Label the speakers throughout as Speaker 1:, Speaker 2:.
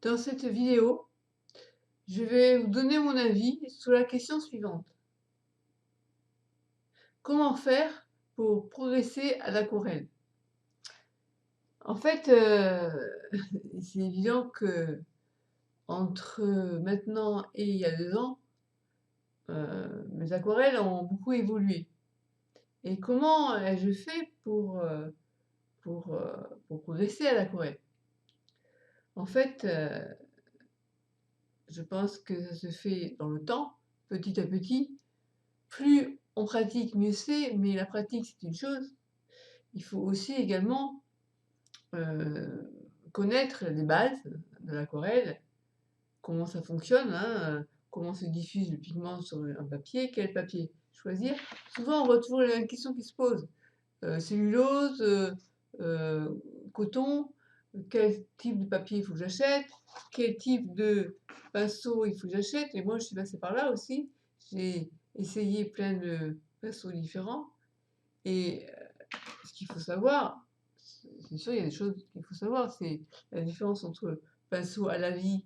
Speaker 1: Dans cette vidéo, je vais vous donner mon avis sur la question suivante. Comment faire pour progresser à l'aquarelle? En fait, c'est évident que entre maintenant et il y a 2 ans, mes aquarelles ont beaucoup évolué. Et comment ai-je fait pour progresser à l'aquarelle? En fait, je pense que ça se fait dans le temps, petit à petit. Plus on pratique, mieux c'est, mais la pratique, c'est une chose. Il faut aussi également, heu, connaître les bases de l'aquarelle, comment ça fonctionne, hein, comment se diffuse le pigment sur un papier, quel papier choisir. Souvent, on voit toujours les mêmes questions qui se posent: cellulose, coton, quel type de papier il faut que j'achète? Quel type de pinceau il faut que j'achète? Et moi, je suis passée par là aussi. J'ai essayé plein de pinceaux différents et ce qu'il faut savoir, c'est sûr, il y a des choses qu'il faut savoir, c'est la différence entre pinceau à la vie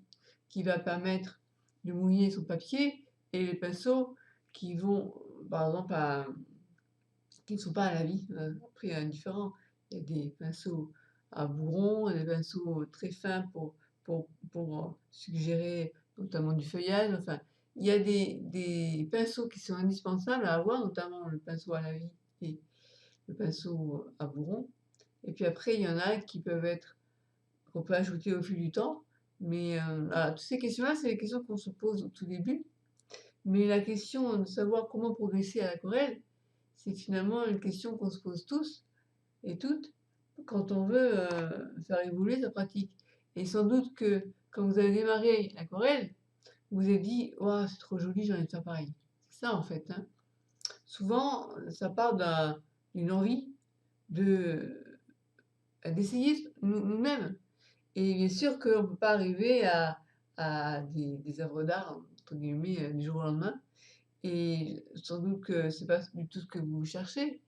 Speaker 1: qui va permettre de mouiller son papier et les pinceaux qui vont, par exemple, qui ne sont pas à la vie. Après, il y a différents. Il y a des pinceaux à bourron, des pinceaux très fins pour suggérer notamment du feuillage. Enfin, il y a des pinceaux qui sont indispensables à avoir, notamment le pinceau à la vie et le pinceau à bourron. Et puis après, il y en a qui peuvent être, qu'on peut ajouter au fil du temps. Mais voilà, toutes ces questions-là, c'est les questions qu'on se pose au tout début. Mais la question de savoir comment progresser à l'aquarelle, c'est finalement une question qu'on se pose tous et toutes quand on veut faire évoluer sa pratique. Et sans doute que quand vous avez démarré l'aquarelle, vous vous êtes dit: «Waouh, c'est trop joli, j'ai envie de faire pareil». C'est ça en fait, hein. Souvent, ça part d'une envie de d'essayer nous-mêmes. Et bien sûr qu'on ne peut pas arriver à des œuvres d'art, entre guillemets, du jour au lendemain. Et sans doute que c'est pas du tout ce que vous cherchez.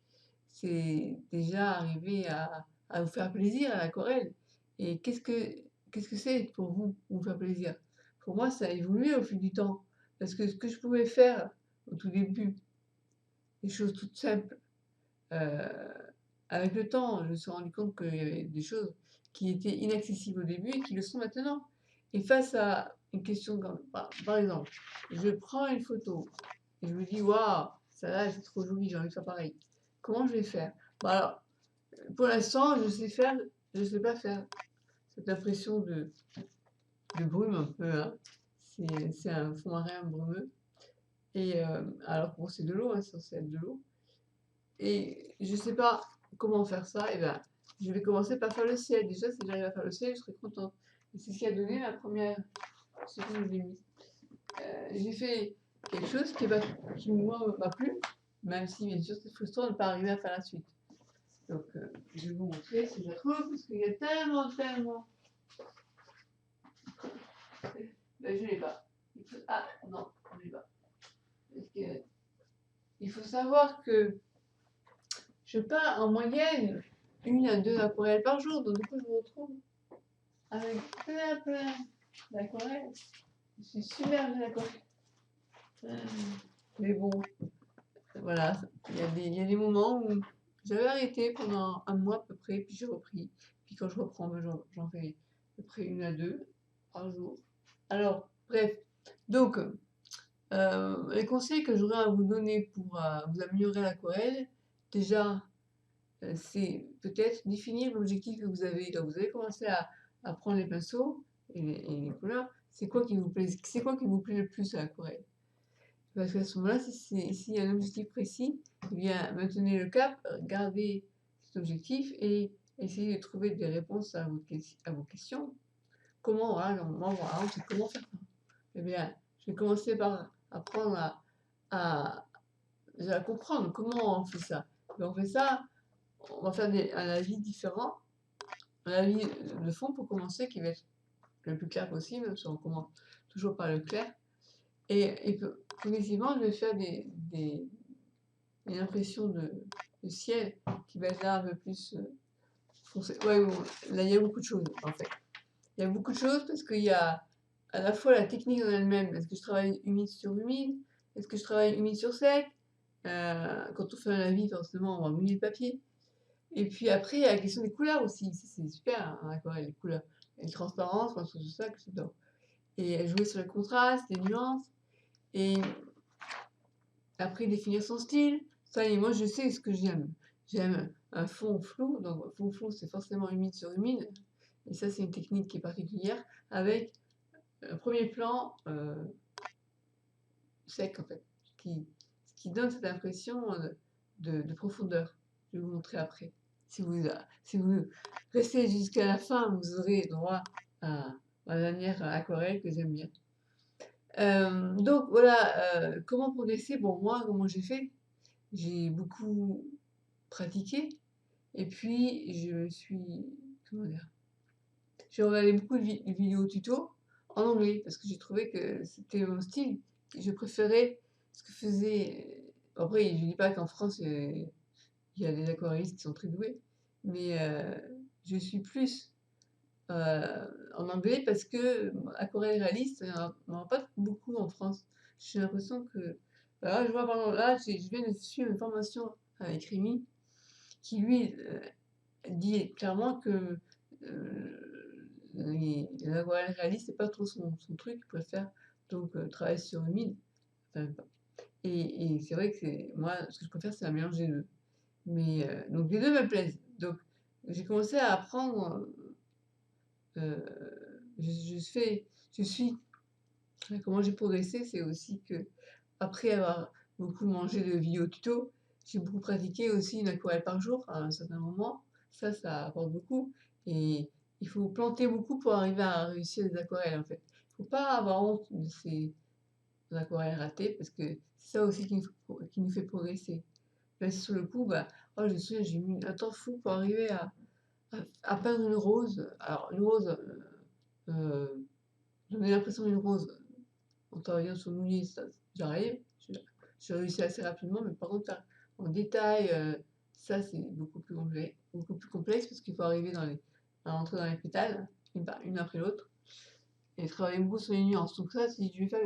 Speaker 1: C'est déjà arriver à vous faire plaisir à l'aquarelle. Et qu'est-ce que c'est pour vous faire plaisir? Pour moi, ça a évolué au fil du temps. Parce que ce que je pouvais faire au tout début, des choses toutes simples, heu, avec le temps, je me suis rendu compte qu'il y avait des choses qui étaient inaccessibles au début et qui le sont maintenant. Et face à une question comme par exemple, je prends une photo et je me dis: «Waouh, celle-là, c'est trop joli, j'ai envie de faire pareil». Comment je vais faire? Bah, alors, pour l'instant, je sais pas faire. Cette impression de brume un peu, hein. C'est un fond marin brumeux et alors bon, c'est de l'eau, hein, c'est censé être de l'eau et je sais pas comment faire ça et ben, je vais commencer par faire le ciel. Déjà, si j'arrive à faire le ciel, je serai contente et c'est ce qui a donné la première ce que je vous ai mis. J'ai fait quelque chose qui moi m'a plu, même si bien sûr c'est frustrant de ne pas arriver à faire la suite. Donc je vais vous montrer si je la trouve, parce qu'il y a tellement. Ben, je l'ai pas. Ah non, je l'ai pas. Parce que, il faut savoir que je peins en moyenne 1 à 2 aquarelles par jour, donc du coup je me retrouve avec plein d'aquarelles. Je suis submergée d'aquarelles. Mais bon, voilà, il y a des moments où j'avais arrêté pendant un mois à peu près, puis j'ai repris. Puis quand je reprends, ben, j'en fais à peu près 1 à 2 par jour. Alors, bref, donc les conseils que j'aurais à vous donner pour vous améliorer l'aquarelle, déjà, c'est peut-être définir l'objectif que vous avez. Donc vous avez commencé à prendre les pinceaux et les couleurs. C'est quoi qui vous plaît le plus à l'aquarelle? Parce qu'à ce moment-là, s'il y a un objectif précis, eh bien, maintenez le cap, gardez cet objectif et essayez de trouver des réponses à vos questions. Comment, voilà, moi, voilà, c'est comment faire ça? Eh bien, je vais commencer par apprendre à, déjà comprendre comment on fait ça. Et on fait ça, on va faire un avis différent, un avis de fond pour commencer, qui va être le plus clair possible, parce qu'on commence toujours par le clair. Et progressivement, je vais faire une impression de ciel qui va être là un peu plus foncé. Ouais, bon, là, il y a beaucoup de choses, en fait. Il y a beaucoup de choses parce qu'il y a à la fois la technique en elle-même. Est-ce que je travaille humide sur humide? Est-ce que je travaille humide sur sec? Quand on fait un avis, forcément, on va mouiller le papier. Et puis après, il y a la question des couleurs aussi. C'est super, hein, en aquarelle, les couleurs. Et les transparences, enfin, c'est tout ça que j'adore. Et jouer sur le contraste, les nuances. Et après, définir son style. Ça y est, moi, je sais ce que j'aime. J'aime un fond flou. Donc, fond flou, c'est forcément humide sur humide. Et ça, c'est une technique qui est particulière. Avec un premier plan sec, en fait. Ce qui donne cette impression de profondeur. Je vais vous montrer après. Si vous restez jusqu'à la fin, vous aurez droit à ma dernière aquarelle que j'aime bien. Donc voilà, comment progresser? Bon, moi, comment j'ai fait? J'ai beaucoup pratiqué et puis comment dire? J'ai regardé beaucoup de vidéos tuto en anglais parce que j'ai trouvé que c'était mon style. Je préférais ce que faisait. Après, je dis pas qu'en France, il y a des aquarellistes qui sont très doués, mais je suis plus en anglais parce que aquarelle réaliste, il n'y en a pas beaucoup en France. J'ai l'impression que. Bah là, je vois, par exemple, là, je viens de suivre une formation avec Rémi qui, lui, dit clairement que les aquarelles réalistes, c'est pas trop son truc, il préfère donc travailler sur humide. Enfin, et c'est vrai que moi, ce que je préfère, c'est un mélange des deux. Mais donc les deux me plaisent. Donc j'ai commencé à apprendre. euh, je suis. Comment j'ai progressé, c'est aussi que après avoir beaucoup mangé de vidéos tuto, j'ai beaucoup pratiqué aussi une aquarelle par jour à un certain moment. Ça apporte beaucoup. Et il faut planter beaucoup pour arriver à réussir les aquarelles en fait. Il ne faut pas avoir honte de ces aquarelles ratées parce que c'est ça aussi qui nous fait progresser. Là, sur le coup, bah, oh, je me souviens, j'ai mis un temps fou pour arriver à peindre une rose. Alors, une rose, euh, j'en ai l'impression d'une rose en travaillant sur le moulier, ça, j'arrive. J'ai réussi assez rapidement, mais par contre, en détail, ça, c'est beaucoup plus complexe parce qu'il faut arriver à entrer dans les pétales, une après l'autre, et travailler beaucoup sur les nuances. Donc ça, si je vais faire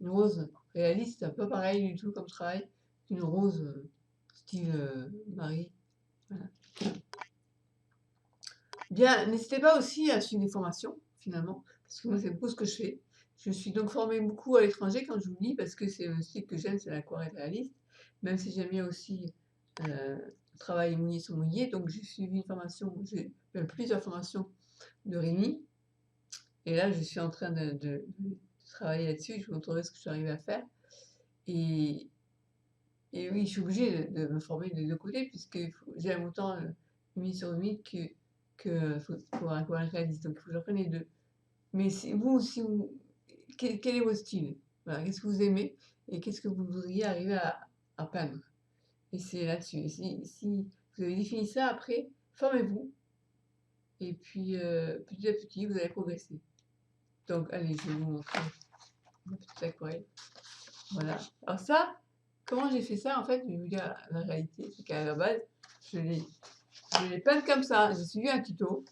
Speaker 1: une rose réaliste, c'est un peu pareil du tout comme travail qu'une rose style Marie. Voilà. Bien, n'hésitez pas aussi à suivre des formations, finalement, parce que moi, c'est beaucoup ce que je fais. Je suis donc formée beaucoup à l'étranger quand je vous lis, parce que c'est un style que j'aime, c'est l'aquarelle réaliste, même si j'aime bien aussi euh, travailler mouillé sur mouillé. Donc, j'ai suivi une formation, j'ai fait plusieurs formations de Rémi, et là, je suis en train de travailler là-dessus, je vous montrerai ce que je suis arrivée à faire. Et, et oui, je suis obligée de me former des deux côtés, puisque j'aime autant humide sur humide que pour aquarelle réaliste. Donc, il faut que j'apprenne les deux. Mais si vous, quel est votre style? Voilà, qu'est-ce que vous aimez et qu'est-ce que vous voudriez arriver à peindre? Et c'est là-dessus. Et si vous avez défini ça après, formez-vous et puis petit à petit, vous allez progresser. Donc, allez, je vais vous montrer ma petite aquarelle. Voilà. Alors ça, comment j'ai fait ça? En fait, je vais vous dire la réalité, c'est qu'à la base, je l'ai peinte comme ça. J'ai suivi un tuto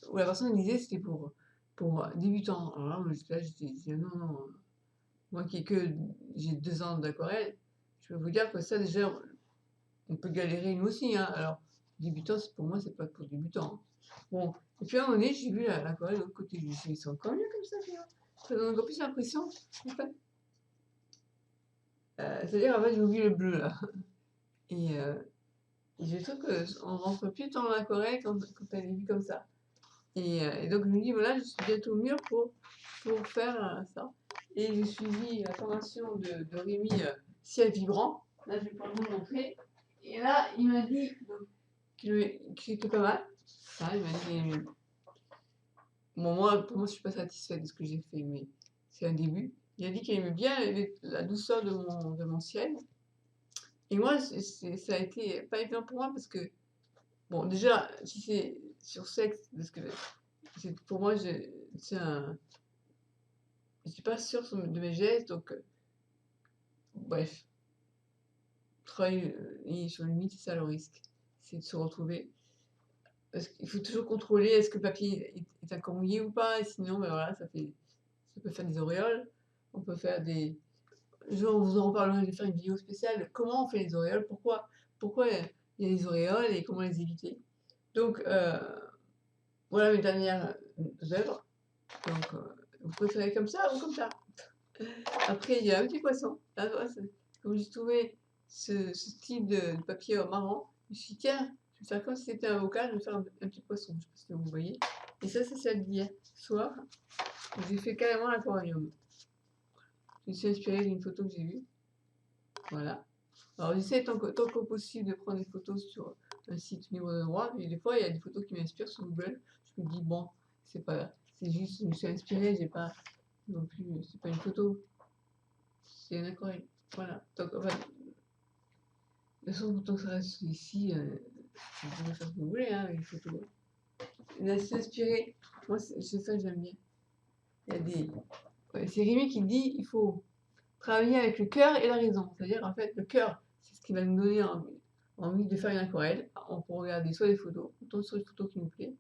Speaker 1: où la personne disait que c'était pour débutants. Alors là, moi, j'étais disais, non, non. Moi j'ai 2 ans d'aquarelle, je peux vous dire que ça déjà, on peut galérer nous aussi, hein. Alors, débutant, pour moi, c'est pas pour débutants, hein. Bon, et puis à un moment donné, j'ai vu l'aquarelle de l'autre côté, je me suis dit, c'est encore mieux comme ça, finalement. Ça donne encore plus l'impression, en fait. C'est-à-dire, en fait, j'ai oublié le bleu, là. Et, euh, et je trouve qu'on rentre plus dans l'aquarelle quand elle est vue comme ça. Et donc, je me dis, voilà, je suis bientôt mûre pour faire ça. Et j'ai suivi la formation de Rémi Ciel Vibrant. Là, je vais pouvoir vous le montrer. Et là, il m'a dit que c'était pas mal. Ça, il m'a dit. Bon, moi, pour moi, je suis pas satisfaite de ce que j'ai fait, mais c'est un début. Il a dit qu'il aimait bien la douceur de mon ciel. Et moi, ça a été pas évident pour moi parce que, bon, déjà, si c'est sur sexe, parce que pour moi, c'est un. Je suis pas sûre de mes gestes, donc bref, travailler sur le limite, c'est ça le risque, c'est de se retrouver parce qu'il faut toujours contrôler est-ce que le papier est encore mouillé ou pas, et sinon, ben voilà, ça peut faire des auréoles. On peut faire des je vous en reparlerai, je vais faire une vidéo spéciale, comment on fait les auréoles, pourquoi il y a des auréoles et comment les éviter. Donc voilà mes dernières œuvres. Donc vous préférez comme ça ou comme ça? Après il y a un petit poisson. Là, voilà, comme j'ai trouvé ce style de papier marrant, je me suis dit tiens, je vais faire comme si c'était un vocal, je vais faire un petit poisson, je sais pas si vous voyez. Et ça c'est celle d'hier soir, j'ai fait carrément l'aquarium. Je me suis inspirée d'une photo que j'ai vue. Voilà. Alors j'essaie tant que possible de prendre des photos sur un site libre de droit, mais des fois il y a des photos qui m'inspirent sur Google. Je me dis bon, c'est pas, c'est juste, je me suis inspirée, j'ai pas non plus, c'est pas une photo, c'est un aquarelle. Voilà. Donc enfin, de toute façon, tant que ça reste ici, vous pouvez faire ce que vous voulez hein, avec les photos. S'inspirer, moi c'est ça que j'aime bien. Il y a des, ouais, c'est Rémi qui dit il faut travailler avec le cœur et la raison. C'est-à-dire, en fait, le cœur, c'est ce qui va nous donner envie de faire une aquarelle. On peut regarder soit des photos, on tombe sur une photo qui nous plaît,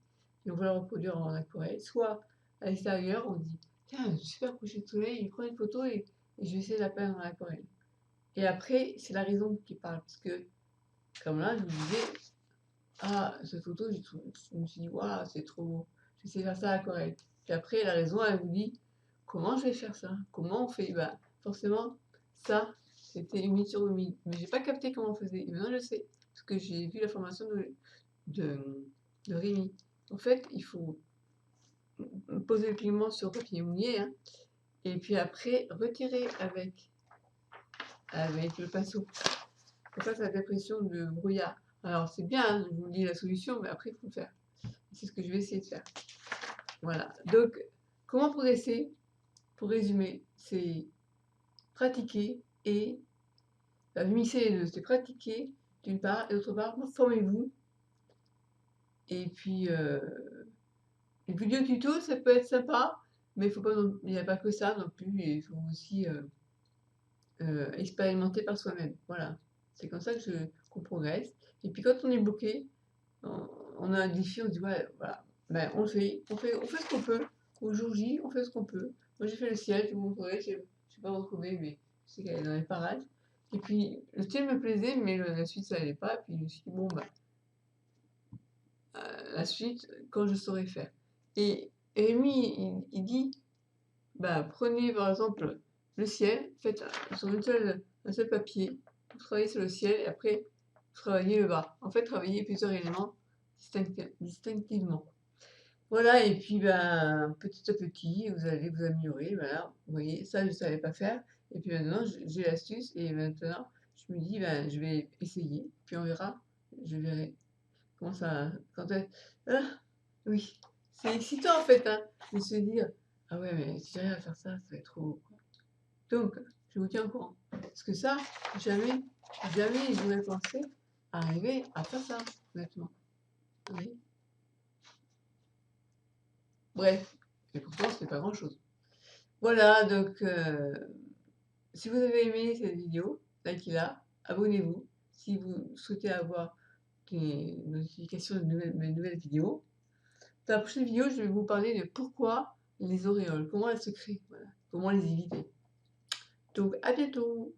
Speaker 1: et on va la reproduire en aquarelle, soit à l'extérieur, on dit tiens, super coucher de soleil, je prends une photo et je vais essayer de la peindre en aquarelle. Et après, c'est la raison qui parle, parce que, comme là, je vous disais, ah, cette photo, je me suis dit, waouh, c'est trop beau, je vais essayer de faire ça à l'aquarelle. Puis après, la raison, elle vous dit, comment je vais faire ça? Comment on fait? Bah, forcément, ça, c'était humide sur humide. Mais j'ai pas capté comment on faisait. Et maintenant, je sais, parce que j'ai vu la formation de, de Rémi. En fait, il faut poser le pigment sur le papier mouillé, hein, et puis après, retirer avec le pinceau. Pour ça, ça a l'impression de brouillard. Alors, c'est bien, hein, je vous dis la solution, mais après, il faut le faire. C'est ce que je vais essayer de faire. Voilà. Donc, comment progresser? Pour résumer, c'est pratiquer et mixer les deux. C'est pratiquer d'une part et d'autre part, formez-vous. Et puis, les vidéos tuto, ça peut être sympa, mais faut pas il n'y a pas que ça non plus. Il faut aussi expérimenter par soi-même. Voilà. C'est comme ça qu'on progresse. Et puis quand on est bloqué, on a un défi, on se dit ouais, voilà, ben, on fait ce qu'on peut. Au jour J, on fait ce qu'on peut. Moi j'ai fait le ciel, je vous montrerai, je ne sais pas retrouver, mais je sais qu'elle est dans les parages. Et puis le ciel me plaisait, mais la suite ça n'allait pas. Puis je me suis dit bon bah la suite quand je saurai faire. Et Rémi il dit bah prenez par exemple le ciel, faites sur un seul papier, vous travaillez sur le ciel et après vous travaillez le bas. En fait, travaillez plusieurs éléments distinctivement. Voilà, et puis ben, petit à petit, vous allez vous améliorer. Voilà, vous voyez, ça je ne savais pas faire. Et puis maintenant, j'ai l'astuce et maintenant, je me dis, ben, je vais essayer, puis on verra, je verrai comment ça. Ah, oui, c'est excitant en fait, hein, de se dire, ah ouais, mais si j'arrive à faire ça, ça va être trop beau. Donc, je vous tiens au courant. Parce que ça, jamais j'aurais pensé arriver à faire ça, honnêtement. Oui. Bref, et pourtant, c'était pas grand-chose. Voilà, donc, si vous avez aimé cette vidéo, likez-la, abonnez-vous. Si vous souhaitez avoir des notifications de mes nouvelles vidéos. Dans la prochaine vidéo, je vais vous parler de pourquoi les auréoles, comment elles se créent, voilà, comment les éviter. Donc, à bientôt!